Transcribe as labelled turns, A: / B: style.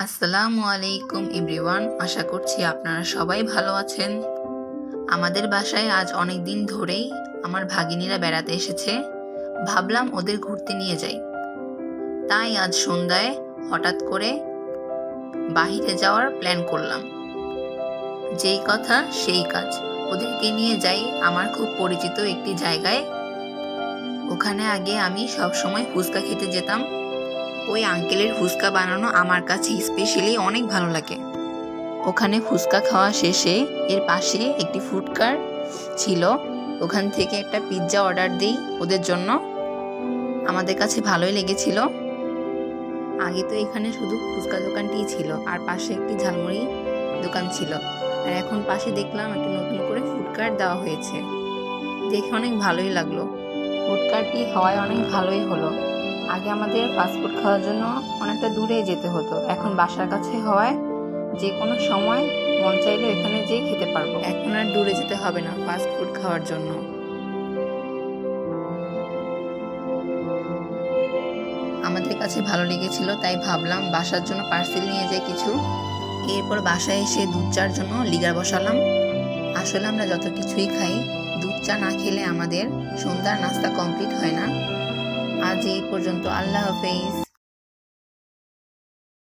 A: আসসালামু আলাইকুম এভরিওয়ান, আশা করছি আপনারা সবাই ভালো আছেন। আমাদের বাসায় আজ অনেক দিন ধরেই আমার ভাগিনীরা বেড়াতে এসেছে। ভাবলাম ওদের ঘুরতে নিয়ে যাই। তাই আজ সন্ধ্যায় হঠাৎ করে বাহিরে যাওয়ার প্ল্যান করলাম। যেই কথা সেই কাজ, ওদেরকে নিয়ে যাই আমার খুব পরিচিত একটি জায়গায়। ওখানে আগে আমি সব সময় ফুচকা খেতে যেতাম। ওই আঙ্কেলের ফুচকা বানানো আমার কাছে স্পেশালি অনেক ভালো লাগে। ওখানে ফুচকা খাওয়া শেষে এর পাশে একটি ফুড কার্ট ছিল, ওখান থেকে একটা পিৎজা অর্ডার দিই ওদের জন্য। আমাদের কাছে ভালোই লেগেছিল। আগে তো এখানে শুধু ফুচকা দোকানটিই ছিল আর পাশে একটি ঝালমুড়ি দোকান ছিল, আর এখন পাশে দেখলাম একটা নতুন করে ফুড কার্ট দেওয়া হয়েছে। দেখে অনেক ভালোই লাগলো। ফুড কার্টটি হওয়ায় অনেক ভালোই হলো। আগে আমাদের ফাস্টফুড খাওয়ার জন্য অনেকটা দূরে যেতে হতো, এখন বাসার কাছে হওয়ায় যে কোনো সময় মন চাইলে এখানে যেয়ে খেতে পারবো। এখন আর দূরে যেতে হবে না ফাস্টফুড খাওয়ার জন্য। আমাদের কাছে ভালো লেগেছিল, তাই ভাবলাম বাসার জন্য পার্সেল নিয়ে যাই কিছু। এরপর বাসায় এসে দুধ চার জন্য লিগার বসালাম। আসলে আমরা যত কিছুই খাই, দুধ চা না খেলে আমাদের সন্ধ্যার নাস্তা কমপ্লিট হয় না। আজ এই পর্যন্ত, আল্লাহ হাফেজ।